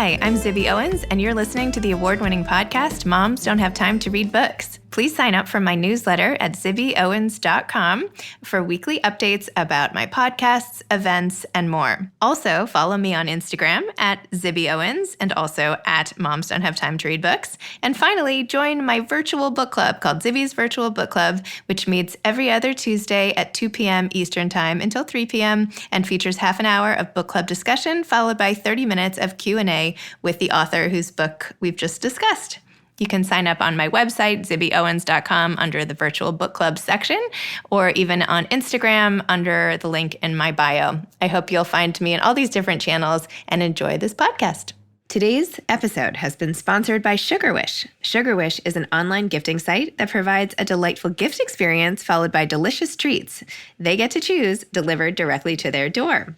Hi, I'm Zibby Owens, and you're listening to the award-winning podcast, Moms Don't Have Time to Read Books. Please sign up for my newsletter at zibbyowens.com for weekly updates about my podcasts, events, and more. Also, follow me on Instagram at Zibby Owens and also at Moms Don't Have Time to Read Books. And finally, join my virtual book club called Zibby's Virtual Book Club, which meets every other Tuesday at 2 p.m. Eastern Time until 3 p.m. and features half an hour of book club discussion followed by 30 minutes of Q&A with the author whose book we've just discussed. You can sign up on my website, zibbyowens.com, under the virtual book club section, or even on Instagram under the link in my bio. I hope you'll find me in all these different channels and enjoy this podcast. Today's episode has been sponsored by Sugarwish. Sugarwish is an online gifting site that provides a delightful gift experience followed by delicious treats. They get to choose, delivered directly to their door.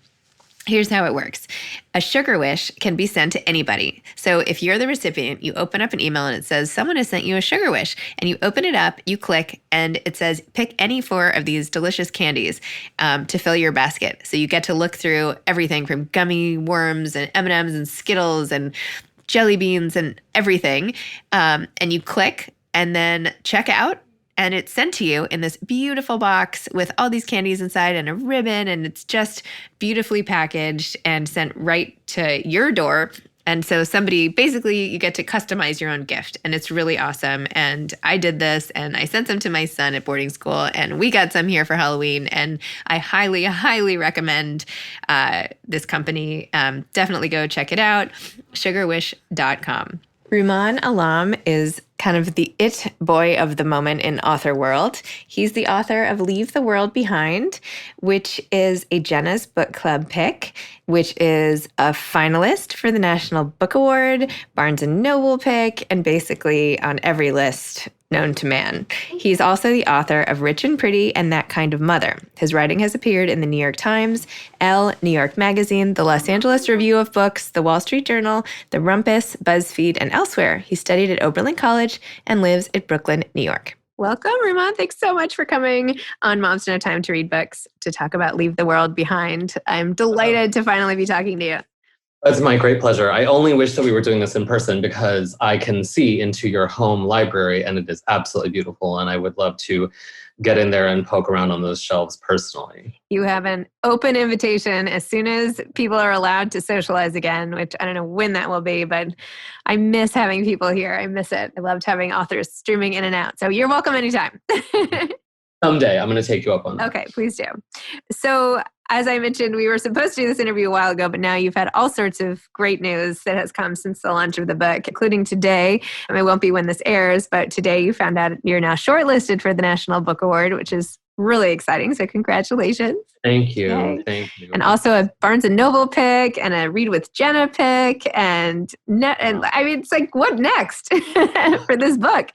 Here's how it works. A Sugar Wish can be sent to anybody. So if you're the recipient, you open up an email and it says, someone has sent you a Sugar Wish. And you open it up, you click, and it says, pick any 4 of these delicious candies to fill your basket. So you get to look through everything from gummy worms and M&Ms and Skittles and jelly beans and everything. And you click and then check out. And it's sent to you in this beautiful box with all these candies inside and a ribbon, and it's just beautifully packaged and sent right to your door. And so basically you get to customize your own gift, and it's really awesome. And I did this, and I sent them to my son at boarding school, and we got some here for Halloween. And I highly, highly recommend this company. Definitely go check it out, sugarwish.com. Rumaan Alam is kind of the it boy of the moment in author world. He's the author of Leave the World Behind, which is a Jenna's Book Club pick, which is a finalist for the National Book Award, Barnes & Noble pick, and basically on every list known to man. He's also the author of Rich and Pretty and That Kind of Mother. His writing has appeared in the New York Times, Elle, New York Magazine, the Los Angeles Review of Books, the Wall Street Journal, the Rumpus, BuzzFeed, and elsewhere. He studied at Oberlin College and lives in Brooklyn, New York. Welcome, Rumaan. Thanks so much for coming on Moms Don't Have Time to Read Books to talk about Leave the World Behind. I'm delighted to finally be talking to you. It's my great pleasure. I only wish that we were doing this in person because I can see into your home library and it is absolutely beautiful. And I would love to get in there and poke around on those shelves personally. You have an open invitation as soon as people are allowed to socialize again, which I don't know when that will be, but I miss having people here. I miss it. I loved having authors streaming in and out. So you're welcome anytime. Someday I'm going to take you up on that. Okay, please do. So as I mentioned, we were supposed to do this interview a while ago, but now you've had all sorts of great news that has come since the launch of the book, including today. And it won't be when this airs, but today you found out you're now shortlisted for the National Book Award, which is really exciting. So congratulations. Thank you. Yay. Thank you. And also a Barnes & Noble pick and a Read with Jenna pick. And I mean, it's like, what next for this book?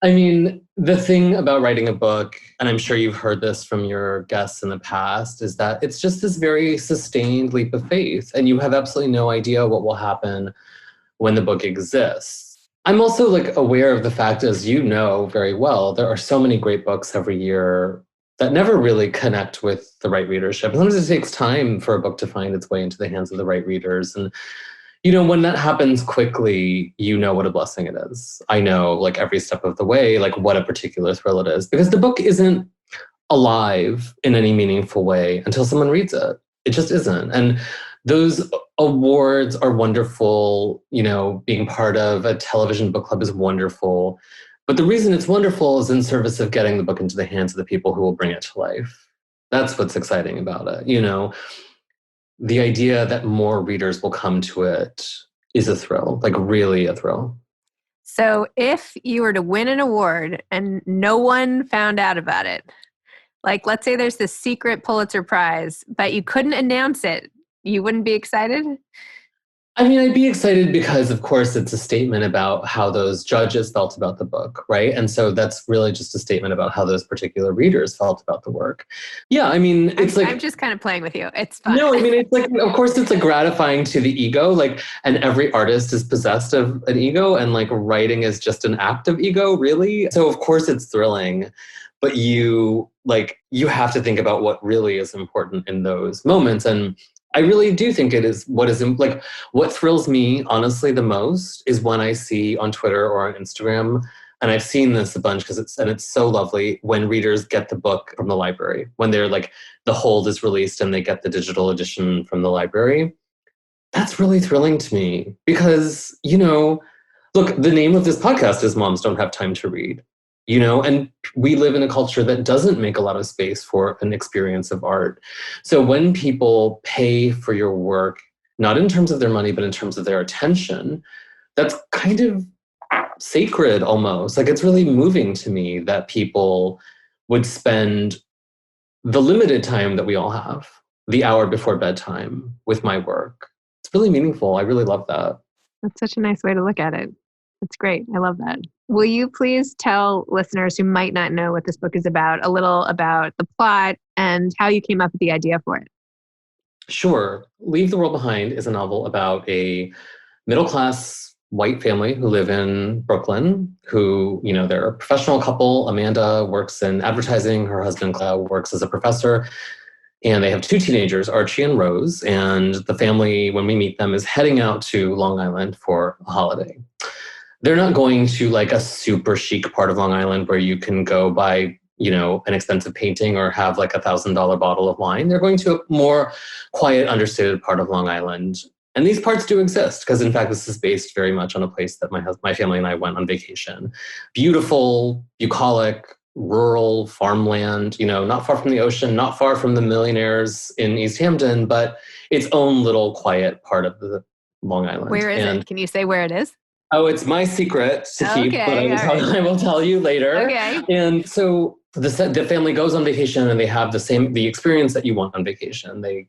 I mean, the thing about writing a book, and I'm sure you've heard this from your guests in the past, is that it's just this very sustained leap of faith. And you have absolutely no idea what will happen when the book exists. I'm also aware of the fact, as you know very well, there are so many great books every year that never really connect with the right readership. Sometimes it takes time for a book to find its way into the hands of the right readers. And when that happens quickly, you know what a blessing it is. I know every step of the way, what a particular thrill it is, because the book isn't alive in any meaningful way until someone reads it. It just isn't. And those awards are wonderful. Being part of a television book club is wonderful. But the reason it's wonderful is in service of getting the book into the hands of the people who will bring it to life. That's what's exciting about it. The idea that more readers will come to it is a thrill, really a thrill. So if you were to win an award and no one found out about it, let's say there's this secret Pulitzer Prize, but you couldn't announce it, you wouldn't be excited? I mean, I'd be excited because, of course, it's a statement about how those judges felt about the book, right? And so that's really just a statement about how those particular readers felt about the work. Yeah, I mean, it's I'm just kind of playing with you. It's fun. No, I mean, it's of course, it's gratifying to the ego, and every artist is possessed of an ego, and writing is just an act of ego, really. So, of course, it's thrilling. But you have to think about what really is important in those moments. And I really do think it is like what thrills me honestly the most is when I see on Twitter or on Instagram, and I've seen this a bunch because it's so lovely when readers get the book from the library, when they're like the hold is released and they get the digital edition from the library. That's really thrilling to me because, look, the name of this podcast is Moms Don't Have Time to Read, and we live in a culture that doesn't make a lot of space for an experience of art. So when people pay for your work, not in terms of their money, but in terms of their attention, that's kind of sacred almost. Like it's really moving to me that people would spend the limited time that we all have, the hour before bedtime, with my work. It's really meaningful. I really love that. That's such a nice way to look at it. That's great. I love that. Will you please tell listeners who might not know what this book is about a little about the plot and how you came up with the idea for it? Sure. Leave the World Behind is a novel about a middle-class white family who live in Brooklyn, who, they're a professional couple. Amanda works in advertising. Her husband, Cloud, works as a professor. And they have two teenagers, Archie and Rose. And the family, when we meet them, is heading out to Long Island for a holiday. They're not going to like a super chic part of Long Island where you can go buy, an expensive painting or have like $1,000 bottle of wine. They're going to a more quiet, understated part of Long Island. And these parts do exist because, in fact, this is based very much on a place that my family and I went on vacation. Beautiful, bucolic, rural farmland, not far from the ocean, not far from the millionaires in East Hampton, but its own little quiet part of the Long Island. Where is it? Can you say where it is? Oh, it's my secret to keep, but I will tell you later. Okay. And so the family goes on vacation and they have the experience that you want on vacation. They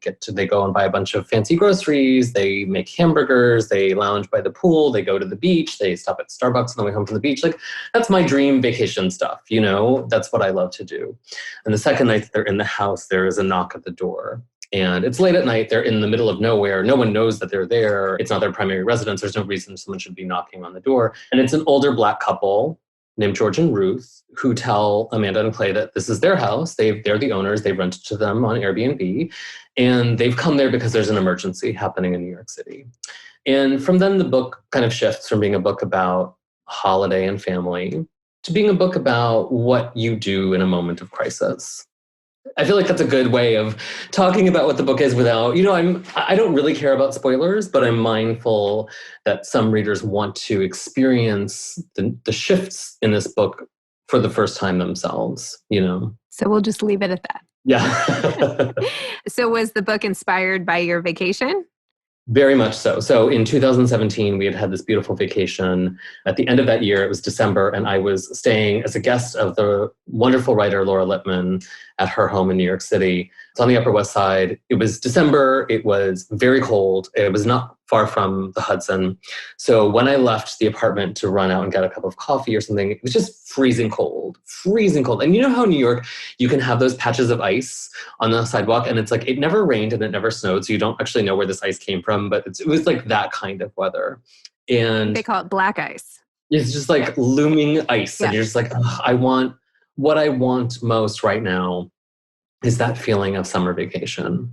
go and buy a bunch of fancy groceries. They make hamburgers. They lounge by the pool. They go to the beach. They stop at Starbucks on the way home from the beach. Like that's my dream vacation stuff. That's what I love to do. And the second night that they're in the house, there is a knock at the door. And it's late at night. They're in the middle of nowhere. No one knows that they're there. It's not their primary residence. There's no reason someone should be knocking on the door. And it's an older Black couple named George and Ruth who tell Amanda and Clay that this is their house. They're the owners. They've rented to them on Airbnb. And they've come there because there's an emergency happening in New York City. And from then the book kind of shifts from being a book about holiday and family to being a book about what you do in a moment of crisis. I feel like that's a good way of talking about what the book is without, I don't really care about spoilers, but I'm mindful that some readers want to experience the shifts in this book for the first time themselves, So we'll just leave it at that. Yeah. So was the book inspired by your vacation? Very much so. So in 2017, we had this beautiful vacation. At the end of that year, it was December, and I was staying as a guest of the wonderful writer Laura Lippman at her home in New York City. It's on the Upper West Side. It was December. It was very cold. It was not far from the Hudson. So when I left the apartment to run out and get a cup of coffee or something, it was just freezing cold. And you know how in New York, you can have those patches of ice on the sidewalk, and it's like it never rained and it never snowed, so you don't actually know where this ice came from, but it was like that kind of weather. And they call it black ice. It's just like looming ice. Yeah. And you're just like, what I want most right now is that feeling of summer vacation.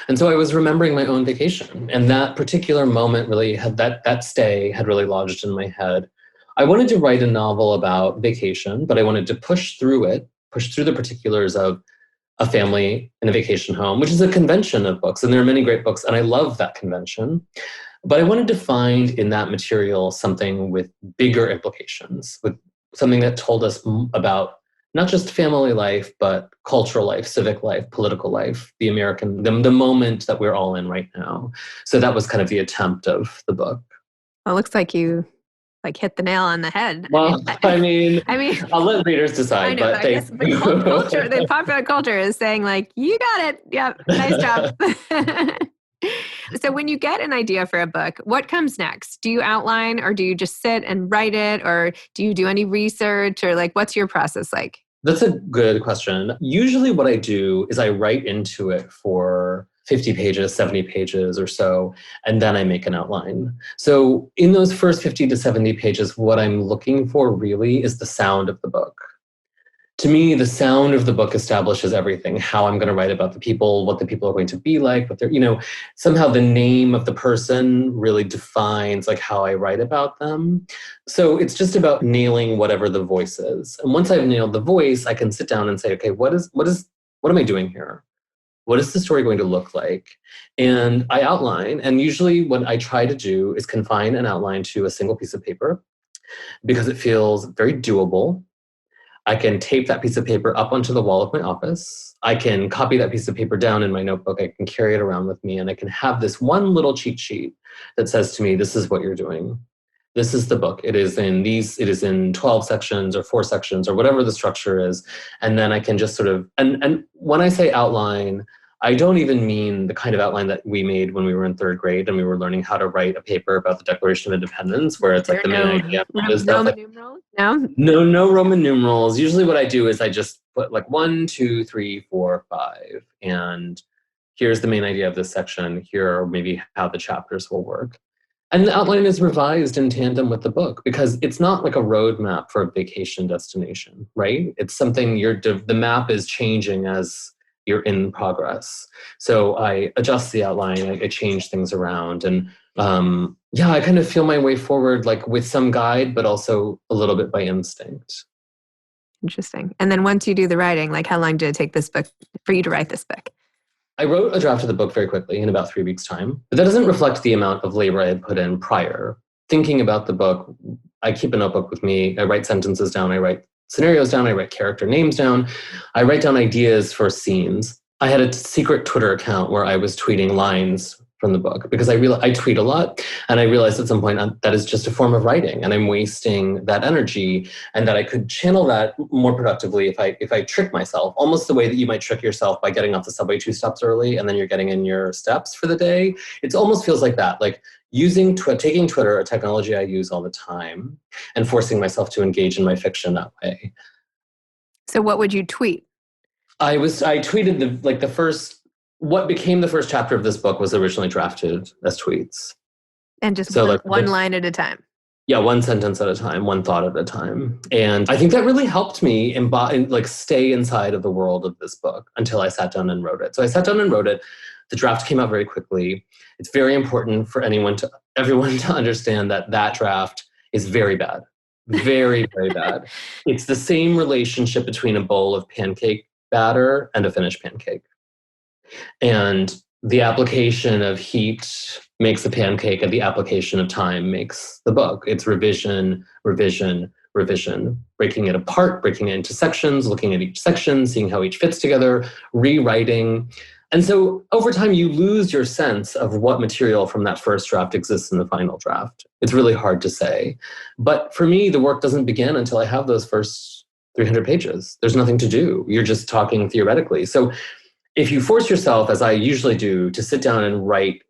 And so I was remembering my own vacation. And that particular moment really had that stay had really lodged in my head. I wanted to write a novel about vacation, but I wanted to push through the particulars of a family in a vacation home, which is a convention of books. And there are many great books, and I love that convention. But I wanted to find in that material something with bigger implications, with something that told us about not just family life, but cultural life, civic life, political life, the moment that we're all in right now. So that was kind of the attempt of the book. Well, it looks like you hit the nail on the head. Well, I mean, I'll let readers decide. I know, but I guess the popular culture is saying you got it. Yep, nice job. So when you get an idea for a book, what comes next? Do you outline, or do you just sit and write it, or do you do any research, or what's your process like? That's a good question. Usually what I do is I write into it for 50 pages, 70 pages or so, and then I make an outline. So in those first 50 to 70 pages, what I'm looking for really is the sound of the book. to me, the sound of the book establishes everything, how I'm going to write about the people, what the people are going to be like, what they're, somehow the name of the person really defines like how I write about them. So it's just about nailing whatever the voice is. And once I've nailed the voice, I can sit down and say, okay, what am I doing here? What is the story going to look like? And I outline, and usually what I try to do is confine an outline to a single piece of paper because it feels very doable. I can tape that piece of paper up onto the wall of my office. I can copy that piece of paper down in my notebook. I can carry it around with me, and I can have this one little cheat sheet that says to me, this is what you're doing. This is the book. It is in 12 sections or 4 sections or whatever the structure is. And then I can just sort of, and when I say outline, I don't even mean the kind of outline that we made when we were in 3rd grade and we were learning how to write a paper about the Declaration of Independence, where it's like the main idea. Roman numerals? No Roman numerals. Usually what I do is I just put like 1, 2, 3, 4, 5. And here's the main idea of this section. Here are maybe how the chapters will work. And the outline is revised in tandem with the book because it's not like a roadmap for a vacation destination, right? It's something the map is changing as you're in progress. So I adjust the outline, I change things around, and I kind of feel my way forward, like with some guide, but also a little bit by instinct. Interesting. And then once you do the writing, like how long did it take for you to write this book? I wrote a draft of the book very quickly in about 3 weeks' time, but that doesn't reflect the amount of labor I had put in prior. Thinking about the book, I keep a notebook with me. I write sentences down. I write scenarios down. I write character names down. I write down ideas for scenes. I had a secret Twitter account where I was tweeting lines from the book because I tweet a lot, and I realized at some point that is just a form of writing, and I'm wasting that energy, and that I could channel that more productively if I trick myself, almost the way that you might trick yourself by getting off the subway 2 stops early and then you're getting in your steps for the day. It almost feels like that, like taking Twitter, a technology I use all the time, and forcing myself to engage in my fiction that way. So what would you tweet? I tweeted what became the first chapter of this book was originally drafted as tweets. And just one line at a time. Yeah, one sentence at a time, one thought at a time. And I think that really helped me stay inside of the world of this book until I sat down and wrote it. So I sat down and wrote it. The draft came out very quickly. It's very important for everyone to understand that draft is very bad. Very, very bad. It's the same relationship between a bowl of pancake batter and a finished pancake. And the application of heat makes the pancake, and the application of time makes the book. It's revision, revision, revision, breaking it apart, breaking it into sections, looking at each section, seeing how each fits together, rewriting. And so over time, you lose your sense of what material from that first draft exists in the final draft. It's really hard to say. But for me, the work doesn't begin until I have those first 300 pages. There's nothing to do. You're just talking theoretically. So if you force yourself, as I usually do, to sit down and write,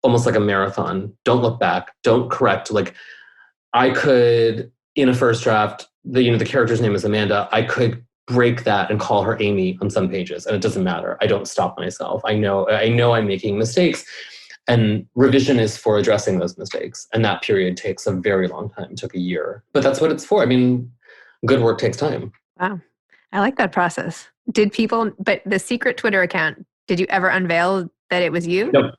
almost like a marathon, don't look back, don't correct. Like I could, in a first draft, the character's name is Amanda, I could break that and call her Amy on some pages, and it doesn't matter. I don't stop myself. I know I'm making mistakes, and revision is for addressing those mistakes. And that period takes a very long time. It took a year, but that's what it's for. I mean, good work takes time. Wow. I like that process. But the secret Twitter account, did you ever unveil that it was you? No.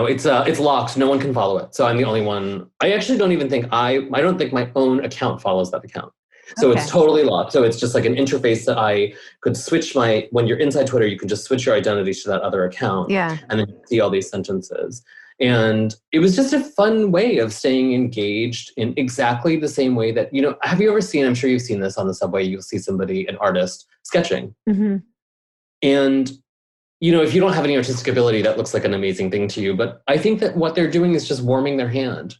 It's locked. No one can follow it. So I'm the only one. I actually don't even think I don't think my own account follows that account. So It's totally locked. So it's just like an interface that I could switch when you're inside Twitter, you can just switch your identity to that other account. Yeah. And then you see all these sentences. And it was just a fun way of staying engaged in exactly the same way that, have you ever seen, I'm sure you've seen this on the subway, you'll see an artist sketching. Mm-hmm. And, if you don't have any artistic ability, that looks like an amazing thing to you. But I think that what they're doing is just warming their hand.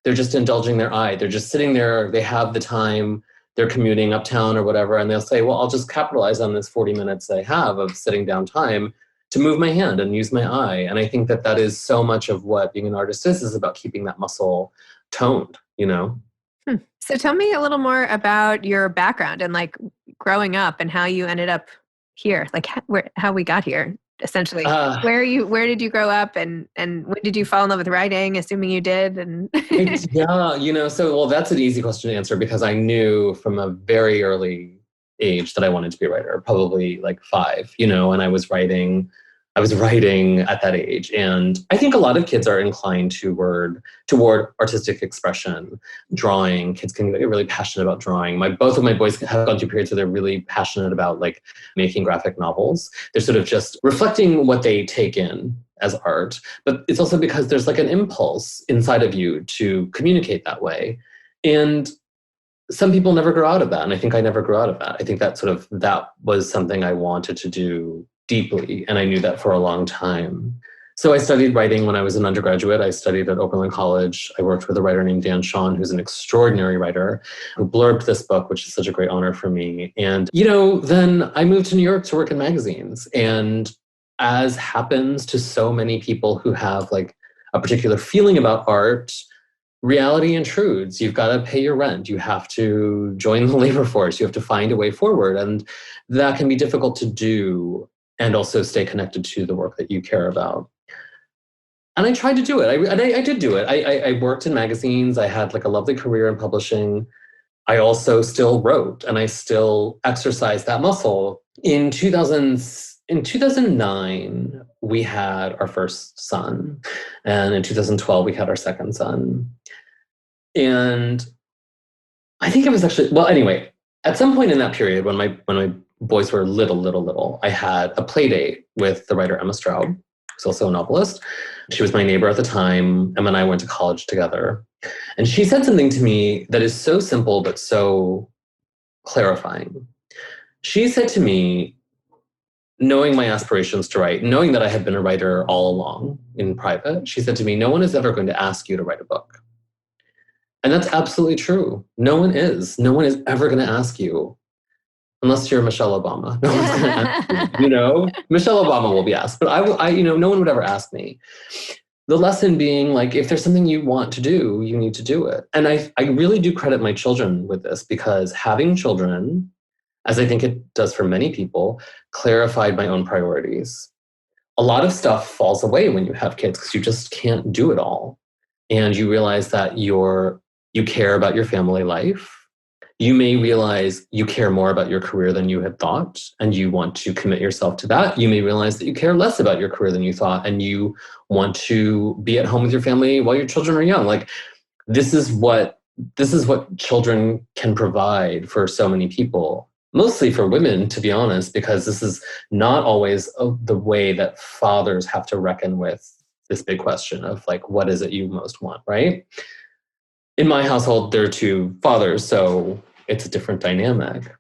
They're just indulging their eye. They're just sitting there. They have the time. They're commuting uptown or whatever. And they'll say, well, I'll just capitalize on this 40 minutes I have of sitting down time to move my hand and use my eye. And I think that is so much of what being an artist is about keeping that muscle toned, So tell me a little more about your background and like growing up and how you ended up here, like how we got here. essentially? Where did you grow up, and when did you fall in love with writing, assuming you did? And well, that's an easy question to answer because I knew from a very early age that I wanted to be a writer, probably like 5, and I was writing at that age. And I think a lot of kids are inclined toward artistic expression, drawing. Kids can get really passionate about drawing. Both of my boys have gone through periods where they're really passionate about like making graphic novels. They're sort of just reflecting what they take in as art, but it's also because there's like an impulse inside of you to communicate that way. And some people never grow out of that. And I think I never grew out of that. I think that was something I wanted to do deeply. And I knew that for a long time. So I studied writing when I was an undergraduate. I studied at Oberlin College. I worked with a writer named Dan Shawn, who's an extraordinary writer, who blurbed this book, which is such a great honor for me. And, then I moved to New York to work in magazines. And as happens to so many people who have like a particular feeling about art, reality intrudes. You've got to pay your rent. You have to join the labor force. You have to find a way forward. And that can be difficult to do and also stay connected to the work that you care about. And I tried to do it. I did do it. I worked in magazines. I had like a lovely career in publishing. I also still wrote and I still exercised that muscle. In 2009, we had our first son. And in 2012, we had our second son. And I think it was actually, well, anyway, at some point in that period when my boys were little, I had a play date with the writer Emma Straub, who's also a novelist. She was my neighbor at the time. Emma and I went to college together. And she said something to me that is so simple, but so clarifying. She said to me, knowing my aspirations to write, knowing that I had been a writer all along in private, she said to me, no one is ever going to ask you to write a book. And that's absolutely true. No one is. No one is ever going to ask you, unless you're Michelle Obama. No one's going to ask you, Michelle Obama will be asked, but no one would ever ask me. The lesson being like, if there's something you want to do, you need to do it. And I really do credit my children with this because having children, as I think it does for many people, clarified my own priorities. A lot of stuff falls away when you have kids because you just can't do it all. And you realize that you care about your family life. You may realize you care more about your career than you had thought, and you want to commit yourself to that. You may realize that you care less about your career than you thought, and you want to be at home with your family while your children are young. Like, this is what children can provide for so many people, mostly for women, to be honest, because this is not always the way that fathers have to reckon with this big question of like, what is it you most want, right? In my household, there are 2 fathers, so it's a different dynamic.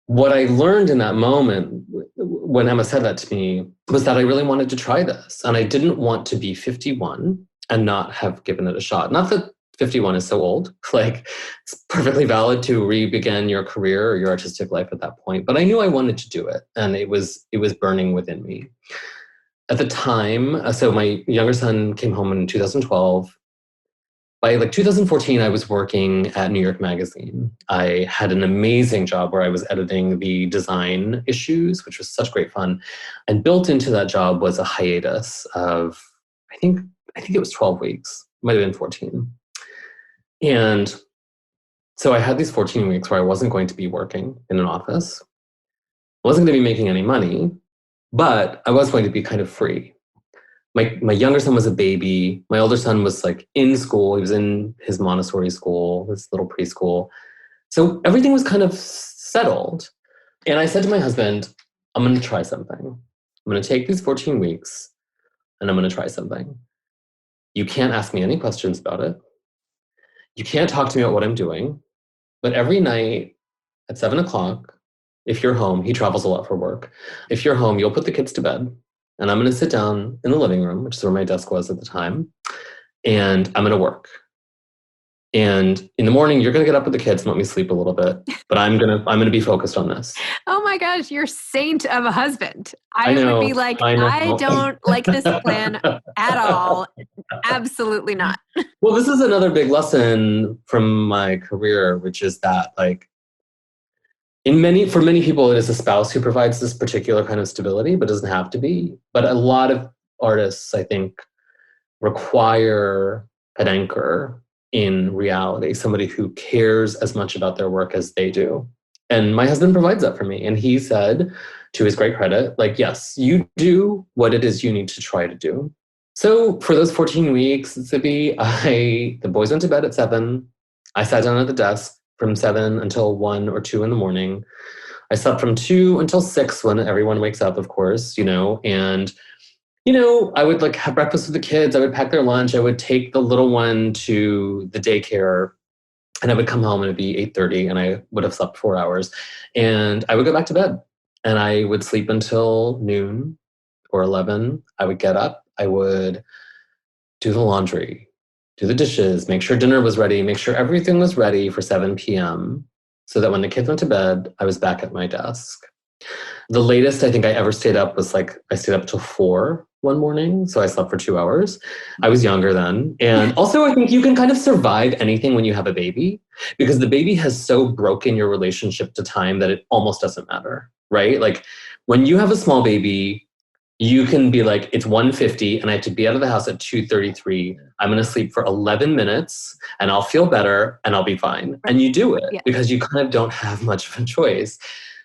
What I learned in that moment when Emma said that to me was that I really wanted to try this. And I didn't want to be 51 and not have given it a shot. Not that 51 is so old. Like, it's perfectly valid to re-begin your career or your artistic life at that point. But I knew I wanted to do it. And it was burning within me. At the time, so my younger son came home in 2012. By like 2014, I was working at New York Magazine. I had an amazing job where I was editing the design issues, which was such great fun. And built into that job was a hiatus of, I think it was 12 weeks, might have been 14. And so I had these 14 weeks where I wasn't going to be working in an office. I wasn't going to be making any money, but I was going to be kind of free. My younger son was a baby. My older son was like in school. He was in his Montessori school, his little preschool. So everything was kind of settled. And I said to my husband, I'm going to try something. I'm going to take these 14 weeks and I'm going to try something. You can't ask me any questions about it. You can't talk to me about what I'm doing. But every night at 7:00, if you're home, he travels a lot for work. If you're home, you'll put the kids to bed. And I'm going to sit down in the living room, which is where my desk was at the time, and I'm going to work. And in the morning, you're going to get up with the kids and let me sleep a little bit, but I'm going to be focused on this. Oh my gosh, you're saint of a husband. I know, would be like, I don't like this plan at all. Absolutely not. Well, this is another big lesson from my career, which is that like, For many people, it is a spouse who provides this particular kind of stability, but doesn't have to be. But a lot of artists, I think, require an anchor in reality, somebody who cares as much about their work as they do. And my husband provides that for me. And he said, to his great credit, like, yes, you do what it is you need to try to do. So for those 14 weeks, Zibby, the boys went to bed at 7. I sat down at the desk from 7 until 1 or 2 in the morning. I slept from 2 until 6 when everyone wakes up, of course, and I would like have breakfast with the kids. I would pack their lunch. I would take the little one to the daycare, and I would come home and it'd be 8:30, and I would have slept 4 hours, and I would go back to bed, and I would sleep until noon or 11. I would get up. I would do the laundry, do the dishes, make sure dinner was ready, make sure everything was ready for 7 p.m. so that when the kids went to bed, I was back at my desk. The latest I think I ever stayed up was I stayed up till 4 one morning. So I slept for 2 hours. I was younger then. And also I think you can kind of survive anything when you have a baby because the baby has so broken your relationship to time that it almost doesn't matter, right? Like when you have a small baby, you can be like, it's 1:50 and I have to be out of the house at 2:33. I'm going to sleep for 11 minutes and I'll feel better and I'll be fine. And you do it because you kind of don't have much of a choice.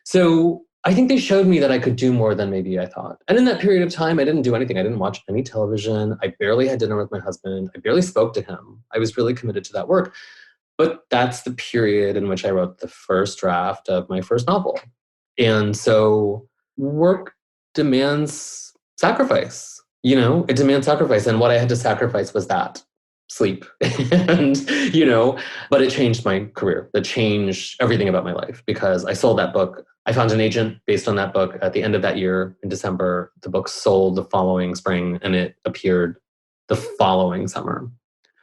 So I think they showed me that I could do more than maybe I thought. And in that period of time, I didn't do anything. I didn't watch any television. I barely had dinner with my husband. I barely spoke to him. I was really committed to that work. But that's the period in which I wrote the first draft of my first novel. And so work demands sacrifice. It demands sacrifice. And what I had to sacrifice was that sleep. and, but it changed my career. It changed everything about my life because I sold that book. I found an agent based on that book at the end of that year in December. The book sold the following spring and it appeared the following summer.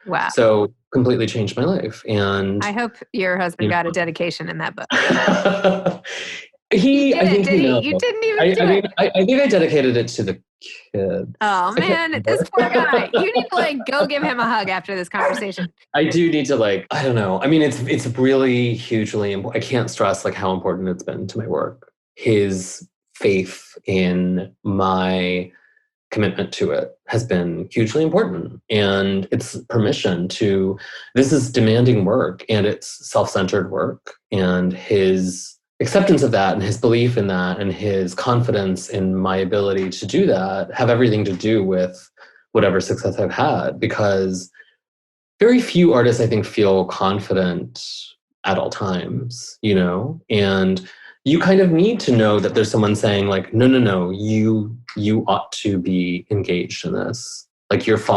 Wow. So completely changed my life. And I hope your husband got a dedication in that book. I think he knows. You didn't even do it. I think I dedicated it to the kids. Oh man, this poor guy. You need to go give him a hug after this conversation. I do need to I don't know. I mean, it's really hugely important. I can't stress how important it's been to my work. His faith in my commitment to it has been hugely important. And it's permission this is demanding work and it's self-centered work. And his acceptance of that and his belief in that and his confidence in my ability to do that have everything to do with whatever success I've had, because very few artists, I think, feel confident at all times, and you kind of need to know that there's someone saying no, you ought to be engaged in this. You're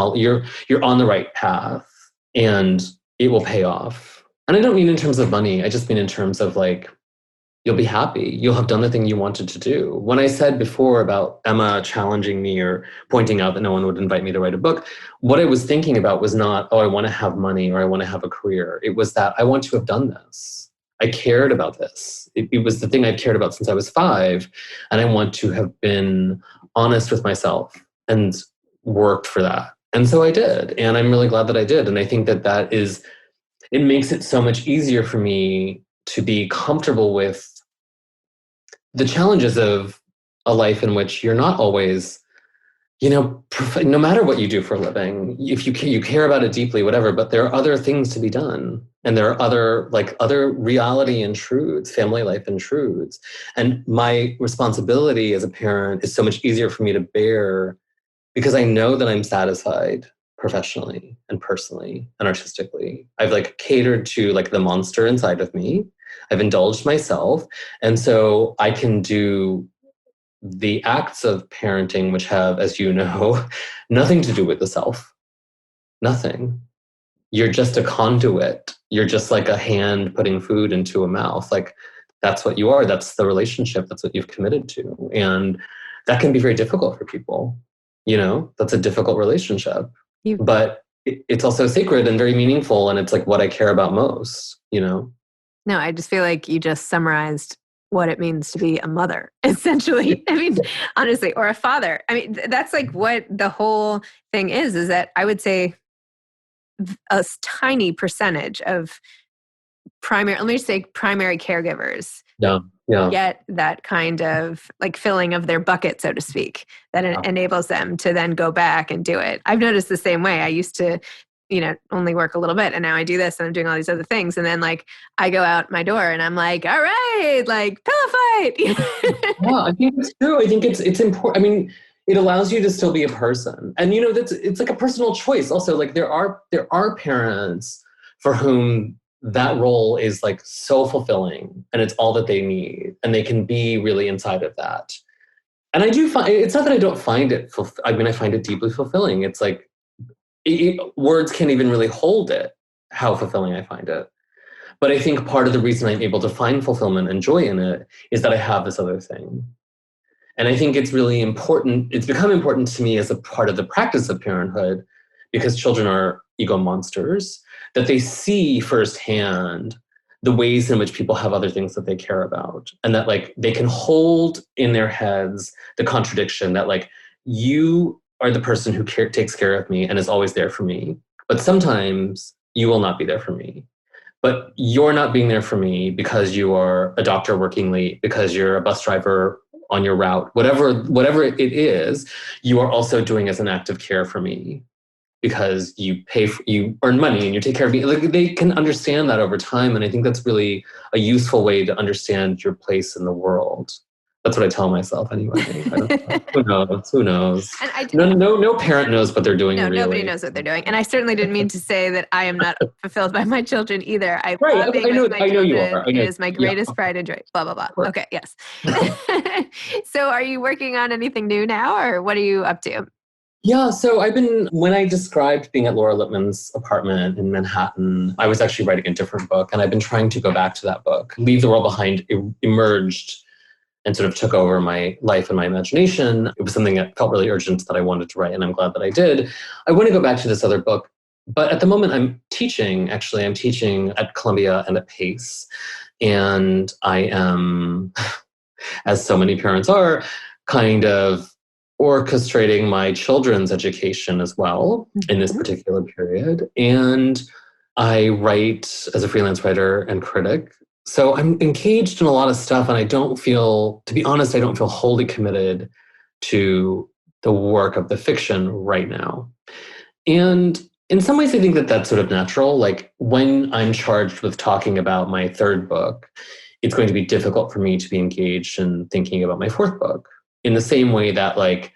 on the right path and it will pay off. And I don't mean in terms of money. I just mean in terms of you'll be happy. You'll have done the thing you wanted to do. When I said before about Emma challenging me or pointing out that no one would invite me to write a book, what I was thinking about was not, I want to have money or I want to have a career. It was that I want to have done this. I cared about this. It was the thing I'd cared about since I was 5. And I want to have been honest with myself and worked for that. And so I did. And I'm really glad that I did. And I think it makes it so much easier for me to be comfortable with the challenges of a life in which you're not always, no matter what you do for a living, if you care about it deeply, whatever, but there are other things to be done. And there are other reality intrudes, family life intrudes. And my responsibility as a parent is so much easier for me to bear because I know that I'm satisfied professionally and personally and artistically. I've catered to the monster inside of me. I've indulged myself. And so I can do the acts of parenting, which have, as you know, nothing to do with the self. Nothing. You're just a conduit. You're just like a hand putting food into a mouth. That's what you are. That's the relationship. That's what you've committed to. And that can be very difficult for people. That's a difficult relationship. But it's also sacred and very meaningful. And it's what I care about most, No, I just feel like you just summarized what it means to be a mother, essentially. I mean, honestly, or a father. I mean, that's what the whole thing is that I would say a tiny percentage of let me just say primary caregivers Yeah. Yeah. get that kind of like filling of their bucket, so to speak, that enables them to then go back and do it. I've noticed the same way. I used to, only work a little bit, and now I do this and I'm doing all these other things. And then like I go out my door and I'm like, all right, like pillow fight. Yeah, I think it's true. I think it's important. I mean, it allows you to still be a person. And it's like a personal choice. Also, like there are parents for whom that role is like so fulfilling and it's all that they need. And they can be really inside of that. And I do find it's not that I don't find it I mean, I find it deeply fulfilling. It's like words can't even really hold it, how fulfilling I find it. But I think part of the reason I'm able to find fulfillment and joy in it is that I have this other thing. And I think it's really important. It's become important to me as a part of the practice of parenthood, because children are ego monsters, that they see firsthand the ways in which people have other things that they care about. And that like they can hold in their heads the contradiction that like you are the person who takes care of me and is always there for me. But sometimes you will not be there for me. But you're not being there for me because you are a doctor working late, because you're a bus driver on your route, whatever it is, you are also doing as an act of care for me because you earn money and you take care of me. Like they can understand that over time. And I think that's really a useful way to understand your place in the world. That's what I tell myself anyway. I don't know. Who knows? And no parent knows what they're doing. No, really. Nobody knows what they're doing. And I certainly didn't mean to say that I am not fulfilled by my children either. I love being with my children. You are. It is my greatest pride and joy. Blah, blah, blah. Okay, yes. So are you working on anything new now, or what are you up to? Yeah, so when I described being at Laura Lippman's apartment in Manhattan, I was actually writing a different book, and I've been trying to go back to that book. Leave the World Behind emerged and sort of took over my life and my imagination. It was something that felt really urgent that I wanted to write, and I'm glad that I did. I want to go back to this other book, but at the moment I'm teaching at Columbia and at Pace. And I am, as so many parents are, kind of orchestrating my children's education as well in this particular period. And I write as a freelance writer and critic. So I'm engaged in a lot of stuff, and to be honest, I don't feel wholly committed to the work of the fiction right now. And in some ways, I think that that's sort of natural. Like when I'm charged with talking about my third book, it's going to be difficult for me to be engaged in thinking about my fourth book, in the same way that like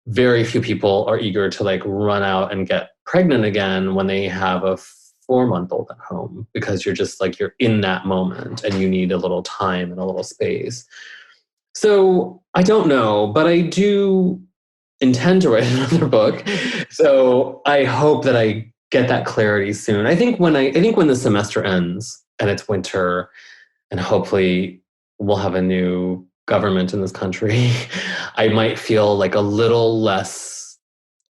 very few people are eager to like run out and get pregnant again when they have a 4-month-old at home, because you're just like, you're in that moment and you need a little time and a little space. So I don't know, but I do intend to write another book. So I hope that I get that clarity soon. I think when the semester ends and it's winter and hopefully we'll have a new government in this country, I might feel like a little less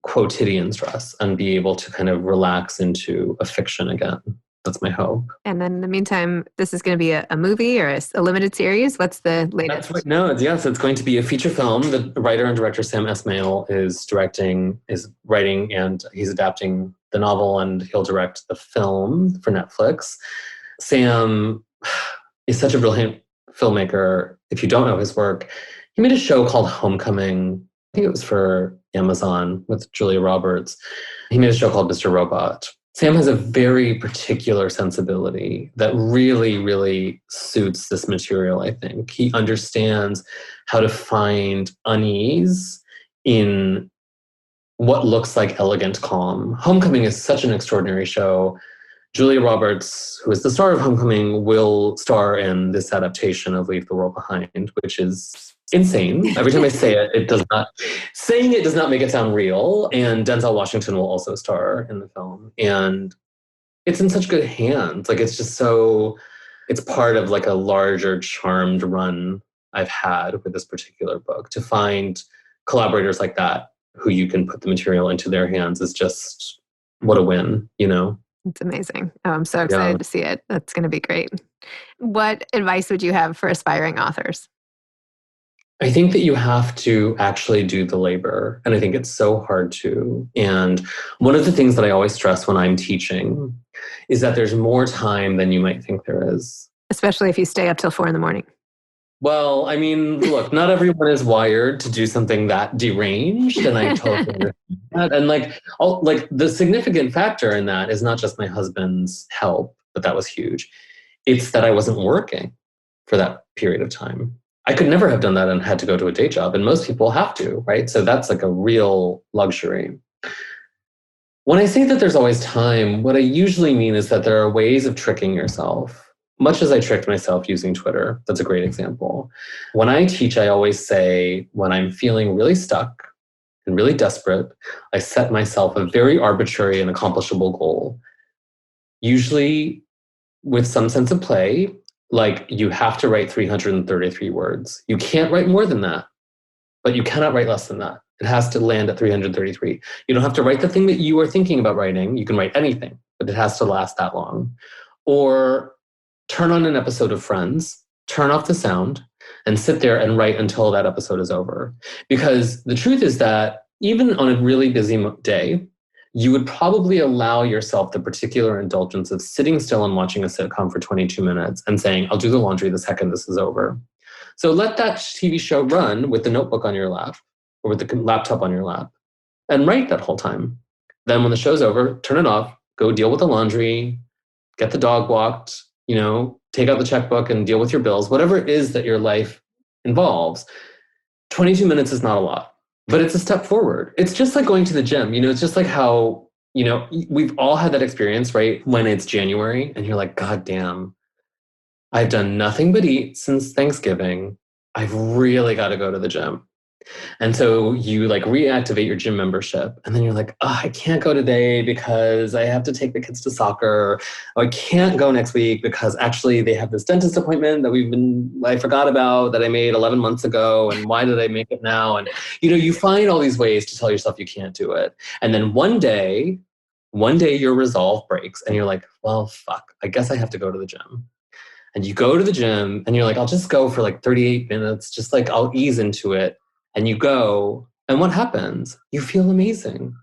quotidian stress and be able to kind of relax into a fiction again. That's my hope. And then in the meantime, this is going to be a movie or a limited series. What's the latest? That's right. No, it's going to be a feature film. The writer and director Sam Esmail is writing, and he's adapting the novel, and he'll direct the film for Netflix. Sam is such a brilliant filmmaker. If you don't know his work, he made a show called Homecoming. I think it was for Amazon with Julia Roberts. He made a show called Mr. Robot. Sam has a very particular sensibility that really, really suits this material, I think. He understands how to find unease in what looks like elegant calm. Homecoming is such an extraordinary show. Julia Roberts, who is the star of Homecoming, will star in this adaptation of Leave the World Behind, which is insane. Every time I say it, saying it does not make it sound real. And Denzel Washington will also star in the film. And it's in such good hands. Like, it's part of like a larger charmed run I've had with this particular book. To find collaborators like that who you can put the material into their hands is just, what a win, you know? It's amazing. Oh, I'm so excited to see it. That's going to be great. What advice would you have for aspiring authors? I think that you have to actually do the labor. And I think it's so hard to. And one of the things that I always stress when I'm teaching is that there's more time than you might think there is. Especially if you stay up till 4 a.m. Well, I mean, look, not everyone is wired to do something that deranged, and I totally understand that. And like the significant factor in that is not just my husband's help, but that was huge. It's that I wasn't working for that period of time. I could never have done that and had to go to a day job, and most people have to, right? So that's like a real luxury. When I say that there's always time, what I usually mean is that there are ways of tricking yourself. Much as I tricked myself using Twitter, that's a great example. When I teach, I always say when I'm feeling really stuck and really desperate, I set myself a very arbitrary and accomplishable goal. Usually with some sense of play, like you have to write 333 words. You can't write more than that, but you cannot write less than that. It has to land at 333. You don't have to write the thing that you are thinking about writing. You can write anything, but it has to last that long. Or turn on an episode of Friends, turn off the sound, and sit there and write until that episode is over. Because the truth is that even on a really busy day, you would probably allow yourself the particular indulgence of sitting still and watching a sitcom for 22 minutes and saying, I'll do the laundry the second this is over. So let that TV show run with the notebook on your lap or with the laptop on your lap and write that whole time. Then when the show's over, turn it off, go deal with the laundry, get the dog walked, take out the checkbook and deal with your bills, whatever it is that your life involves. 22 minutes is not a lot, but it's a step forward. It's just like going to the gym. It's just like how, we've all had that experience, right? When it's January and you're like, God damn, I've done nothing but eat since Thanksgiving. I've really got to go to the gym. And so you like reactivate your gym membership and then you're like, oh, I can't go today because I have to take the kids to soccer. Or I can't go next week because actually they have this dentist appointment that I forgot about that I made 11 months ago. And why did I make it now? And, you find all these ways to tell yourself you can't do it. And then one day your resolve breaks and you're like, well, fuck, I guess I have to go to the gym. And you go to the gym and you're like, I'll just go for like 38 minutes, just like I'll ease into it. And you go, and what happens? You feel amazing.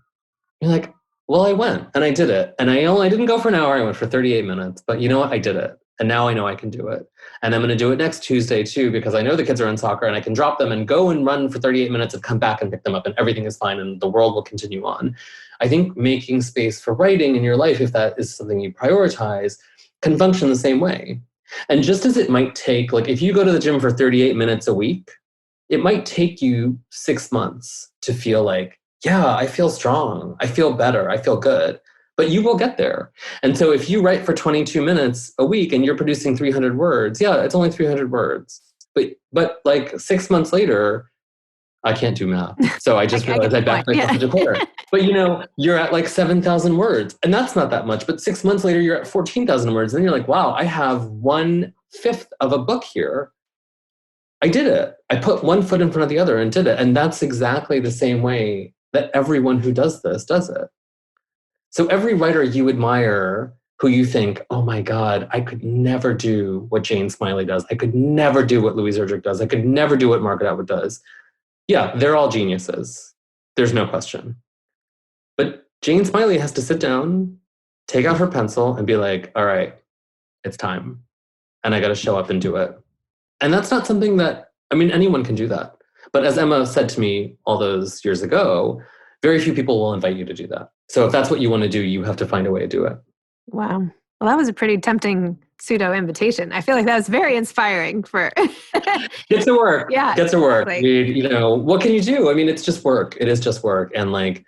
You're like, well, I went and I did it. And I didn't go for an hour, I went for 38 minutes. But you know what? I did it. And now I know I can do it. And I'm going to do it next Tuesday too, because I know the kids are in soccer and I can drop them and go and run for 38 minutes and come back and pick them up and everything is fine and the world will continue on. I think making space for writing in your life, if that is something you prioritize, can function the same way. And just as it might take, like if you go to the gym for 38 minutes a week, it might take you 6 months to feel like, yeah, I feel strong. I feel better. I feel good. But you will get there. And so if you write for 22 minutes a week and you're producing 300 words, yeah, it's only 300 words. But like 6 months later, I can't do math. So I just realized I backed myself into a corner. But you're at like 7,000 words. And that's not that much. But 6 months later, you're at 14,000 words. And then you're like, wow, I have 1/5 of a book here. I did it. I put one foot in front of the other and did it. And that's exactly the same way that everyone who does this does it. So every writer you admire who you think, oh my God, I could never do what Jane Smiley does. I could never do what Louise Erdrich does. I could never do what Margaret Atwood does. Yeah, they're all geniuses. There's no question. But Jane Smiley has to sit down, take out her pencil and be like, all right, it's time. And I got to show up and do it. And that's not something that, anyone can do that. But as Emma said to me all those years ago, very few people will invite you to do that. So if that's what you want to do, you have to find a way to do it. Wow. Well, that was a pretty tempting pseudo invitation. I feel like that was very inspiring for Get to work. Yeah. Get to work. What can you do? It's just work. It is just work. And like,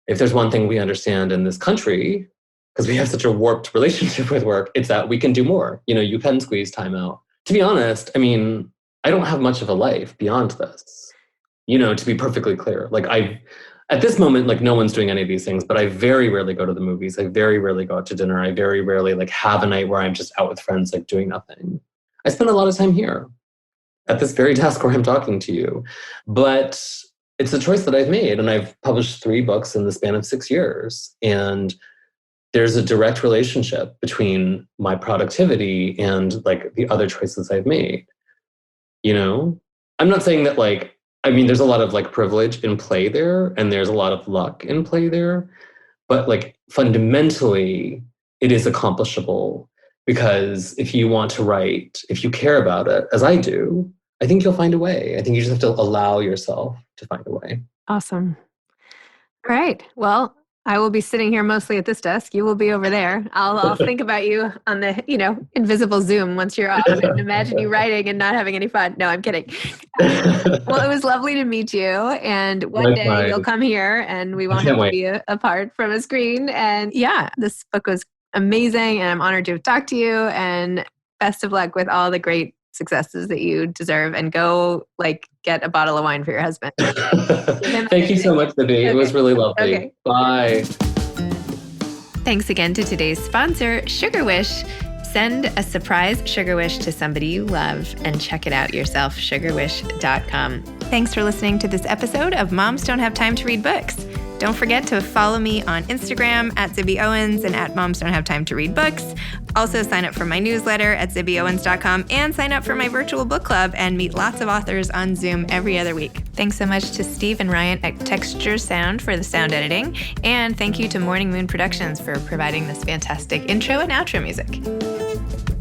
if there's one thing we understand in this country, because we have such a warped relationship with work, it's that we can do more. You can squeeze time out. To be honest, I don't have much of a life beyond this, to be perfectly clear. Like at this moment, like no one's doing any of these things, but I very rarely go to the movies. I very rarely go out to dinner. I very rarely like have a night where I'm just out with friends, like doing nothing. I spend a lot of time here at this very desk where I'm talking to you, but it's a choice that I've made. And I've published 3 books in the span of 6 years. And there's a direct relationship between my productivity and like the other choices I've made. I'm not saying that like, I mean, there's a lot of like privilege in play there, and there's a lot of luck in play there. But like fundamentally, it is accomplishable, because if you want to write, if you care about it, as I do, I think you'll find a way. I think you just have to allow yourself to find a way. Awesome. All right. Well, I will be sitting here mostly at this desk. You will be over there. I'll think about you on the, invisible Zoom once you're off, and imagine you writing and not having any fun. No, I'm kidding. Well, it was lovely to meet you. And one day you'll come here and we won't have to be apart from a screen. And yeah, this book was amazing. And I'm honored to have talked to you. And best of luck with all the great successes that you deserve, and go get a bottle of wine for your husband. Thank you so much, Zibby. Okay. It was really lovely. Okay. Bye. Thanks again to today's sponsor, Sugar Wish. Send a surprise Sugar Wish to somebody you love and check it out yourself, sugarwish.com. Thanks for listening to this episode of Moms Don't Have Time to Read Books. Don't forget to follow me on Instagram at Zibby Owens and at Moms Don't Have Time to Read Books. Also sign up for my newsletter at zibbyowens.com and sign up for my virtual book club and meet lots of authors on Zoom every other week. Thanks so much to Steve and Ryan at Texture Sound for the sound editing. And thank you to Morning Moon Productions for providing this fantastic intro and outro music.